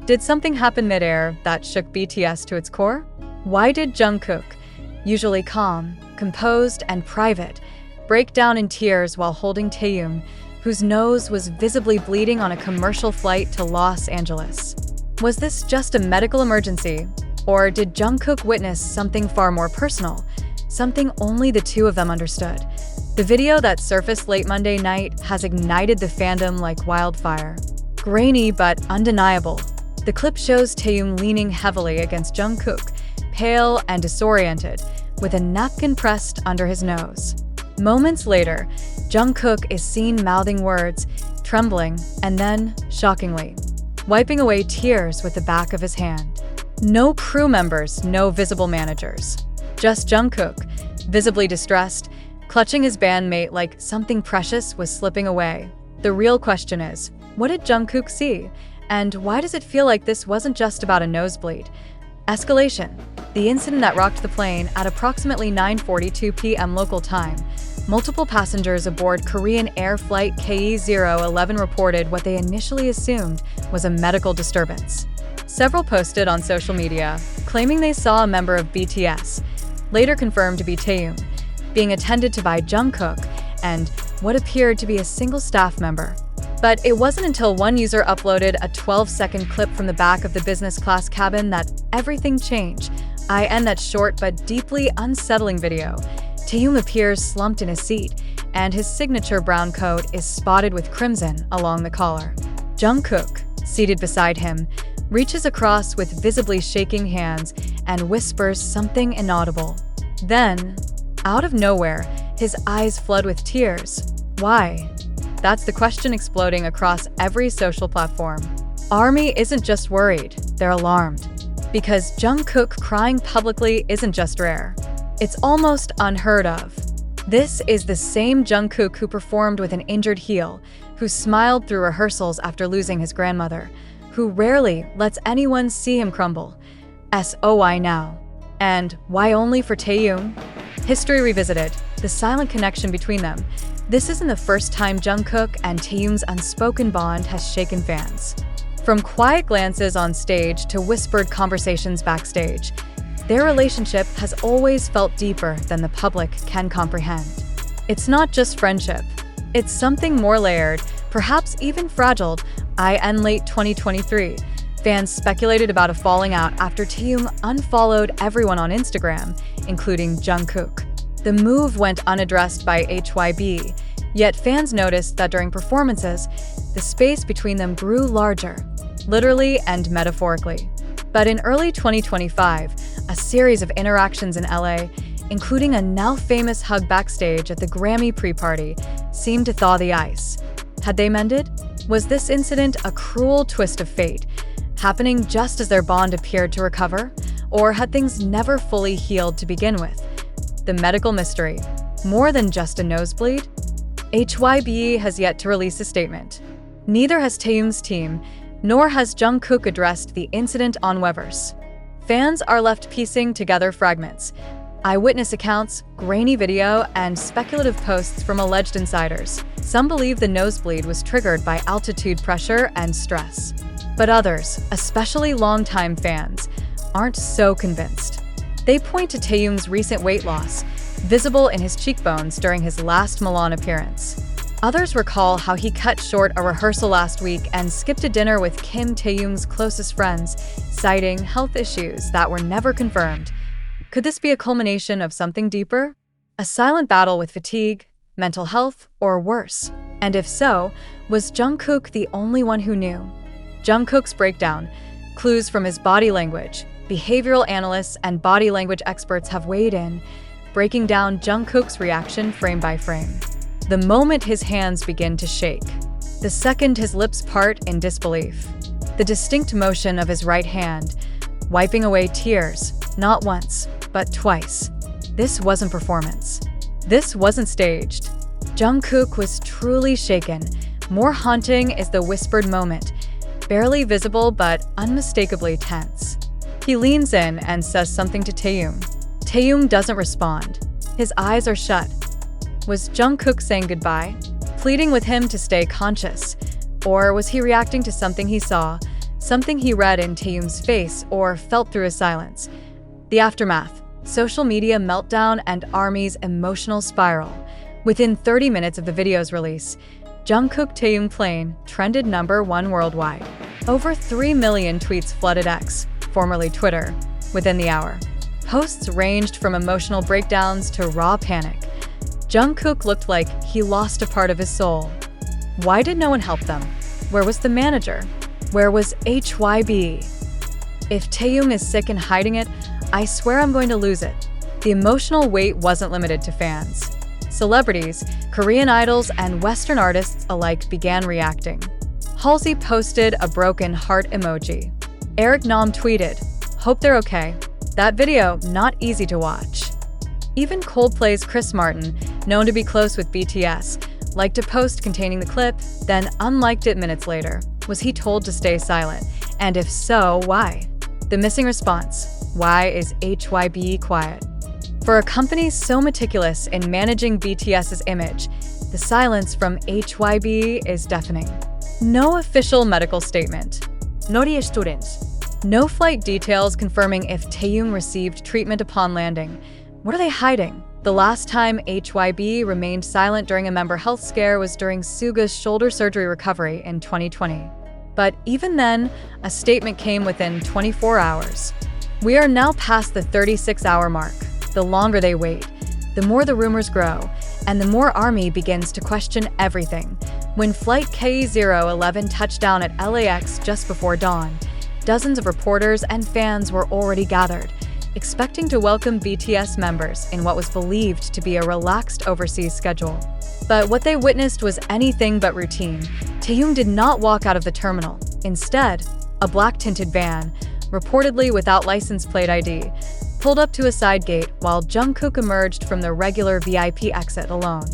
Did something happen midair that shook BTS to its core? Why did Jungkook, usually calm, composed, and private, break down in tears while holding Taehyung, whose nose was visibly bleeding on a commercial flight to Los Angeles? Was this just a medical emergency, or did Jungkook witness something far more personal, something only the two of them understood? The video that surfaced late Monday night has ignited the fandom like wildfire. Grainy but undeniable, the clip shows Taehyung leaning heavily against Jungkook, pale and disoriented, with a napkin pressed under his nose. Moments later, Jungkook is seen mouthing words, trembling, and then, shockingly, wiping away tears with the back of his hand. No crew members, no visible managers. Just Jungkook, visibly distressed, clutching his bandmate like something precious was slipping away. The real question is, what did Jungkook see? And why does it feel like this wasn't just about a nosebleed? Escalation. The incident that rocked the plane at approximately 9:42 p.m. local time. Multiple passengers aboard Korean Air Flight KE-011 reported what they initially assumed was a medical disturbance. Several posted on social media, claiming they saw a member of BTS, later confirmed to be Taehyung, being attended to by Jungkook and what appeared to be a single staff member. But it wasn't until one user uploaded a 12-second clip from the back of the business class cabin that everything changed. In that short but deeply unsettling video, Taehyung appears slumped in his seat, and his signature brown coat is spotted with crimson along the collar. Jungkook, seated beside him, reaches across with visibly shaking hands and whispers something inaudible. Then, out of nowhere, his eyes flood with tears. Why? That's the question exploding across every social platform. ARMY isn't just worried, they're alarmed. Because Jungkook crying publicly isn't just rare. It's almost unheard of. This is the same Jungkook who performed with an injured heel, who smiled through rehearsals after losing his grandmother, who rarely lets anyone see him crumble. Why now? And why only for Taehyung? History revisited, the silent connection between them. This isn't the first time Jungkook and Taehyung's unspoken bond has shaken fans. From quiet glances on stage to whispered conversations backstage, their relationship has always felt deeper than the public can comprehend. It's not just friendship. It's something more layered, perhaps even fragile. In late 2023, fans speculated about a falling out after Taehyung unfollowed everyone on Instagram, including Jungkook. The move went unaddressed by HYB, yet fans noticed that during performances, the space between them grew larger, literally and metaphorically. But in early 2025, a series of interactions in LA, including a now-famous hug backstage at the Grammy pre-party, seemed to thaw the ice. Had they mended? Was this incident a cruel twist of fate, happening just as their bond appeared to recover? Or had things never fully healed to begin with? The medical mystery, more than just a nosebleed? HYB has yet to release a statement. Neither has Taehyung's team, nor has Jungkook addressed the incident on weverse. Fans are left piecing together fragments, eyewitness accounts, grainy video, and speculative posts from alleged insiders. Some believe the nosebleed was triggered by altitude pressure and stress. But others, especially longtime fans, aren't so convinced. They point to Taehyung's recent weight loss, visible in his cheekbones during his last Milan appearance. Others recall how he cut short a rehearsal last week and skipped a dinner with Kim Taehyung's closest friends, citing health issues that were never confirmed. Could this be a culmination of something deeper? A silent battle with fatigue, mental health, or worse? And if so, was Jungkook the only one who knew? Jungkook's breakdown, clues from his body language. Behavioral analysts and body language experts have weighed in, breaking down Jungkook's reaction frame by frame. The moment his hands begin to shake, the second his lips part in disbelief, the distinct motion of his right hand, wiping away tears, not once, but twice. This wasn't performance. This wasn't staged. Jungkook was truly shaken. More haunting is the whispered moment, barely visible but unmistakably tense. He leans in and says something to Taehyung. Taehyung doesn't respond. His eyes are shut. Was Jungkook saying goodbye, pleading with him to stay conscious? Or was he reacting to something he saw, something he read in Taehyung's face or felt through his silence. The aftermath: social media meltdown and ARMY's emotional spiral. Within 30 minutes of the video's release, Jungkook Taehyung plane trended #1 worldwide. Over 3 million tweets flooded X, formerly Twitter, within the hour. Posts ranged from emotional breakdowns to raw panic. Jungkook looked like he lost a part of his soul. Why did no one help them? Where was the manager? Where was HYB? If Taehyung is sick and hiding it, I swear I'm going to lose it. The emotional weight wasn't limited to fans. Celebrities, Korean idols, and Western artists alike began reacting. Halsey posted a broken heart emoji. Eric Nam tweeted, "Hope they're okay." That video, not easy to watch. Even Coldplay's Chris Martin, known to be close with BTS, liked a post containing the clip, then unliked it minutes later. Was he told to stay silent? And if so, why? The missing response: why is HYB quiet? For a company so meticulous in managing BTS's image, the silence from HYB is deafening. No official medical statement. Norie students. No flight details confirming if Taehyung received treatment upon landing. What are they hiding? The last time HYB remained silent during a member health scare was during Suga's shoulder surgery recovery in 2020. But even then, a statement came within 24 hours. We are now past the 36-hour mark. The longer they wait, the more the rumors grow, and the more ARMY begins to question everything. When Flight K011 touched down at LAX just before dawn, dozens of reporters and fans were already gathered, expecting to welcome BTS members in what was believed to be a relaxed overseas schedule. But what they witnessed was anything but routine. Taehyung did not walk out of the terminal. Instead, a black-tinted van, reportedly without license plate ID, pulled up to a side gate while Jungkook emerged from the regular VIP exit alone.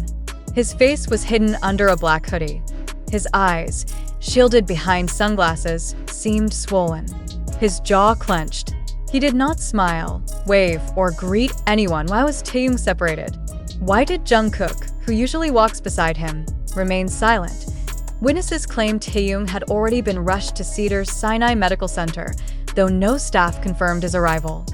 His face was hidden under a black hoodie. His eyes, shielded behind sunglasses, seemed swollen. His jaw clenched. He did not smile, wave, or greet anyone. Why was Taehyung separated? Why did Jungkook, who usually walks beside him, remain silent? Witnesses claim Taehyung had already been rushed to Cedars-Sinai Medical Center, though no staff confirmed his arrival.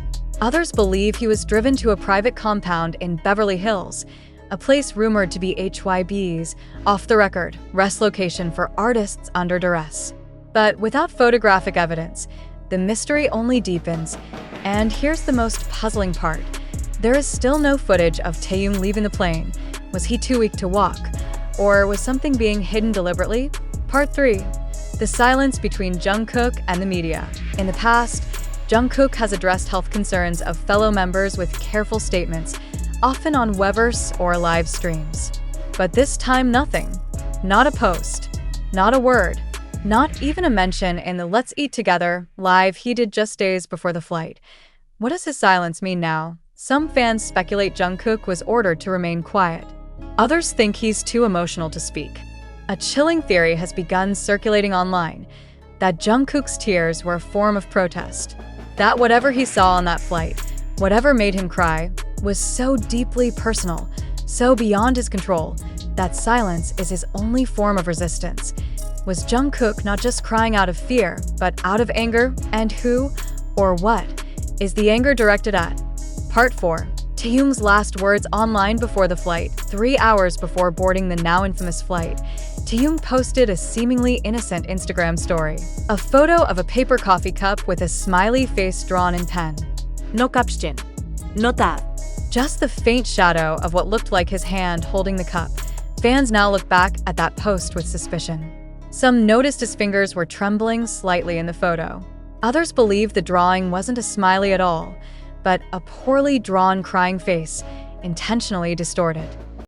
Others believe he was driven to a private compound in Beverly Hills, a place rumored to be HYB's off-the-record rest location for artists under duress. But without photographic evidence, the mystery only deepens. And here's the most puzzling part. There is still no footage of Taehyung leaving the plane. Was he too weak to walk? Or was something being hidden deliberately? Part 3. The silence between Jungkook and the media. In the past, Jungkook has addressed health concerns of fellow members with careful statements, often on weverse or live streams. But this time, nothing. Not a post. Not a word. Not even a mention in the Let's Eat Together live he did just days before the flight. What does his silence mean now? Some fans speculate Jungkook was ordered to remain quiet. Others think he's too emotional to speak. A chilling theory has begun circulating online, that Jungkook's tears were a form of protest. That whatever he saw on that flight, whatever made him cry, was so deeply personal, so beyond his control, that silence is his only form of resistance. Was Jungkook not just crying out of fear, but out of anger? And who, or what, is the anger directed at? Part 4. Taehyung's last words online before the flight. 3 hours before boarding the now infamous flight, Taehyung posted a seemingly innocent Instagram story. A photo of a paper coffee cup with a smiley face drawn in pen. No caption. No tab. Just the faint shadow of what looked like his hand holding the cup. Fans now look back at that post with suspicion. Some noticed his fingers were trembling slightly in the photo. Others believe the drawing wasn't a smiley at all, but a poorly drawn crying face, intentionally distorted.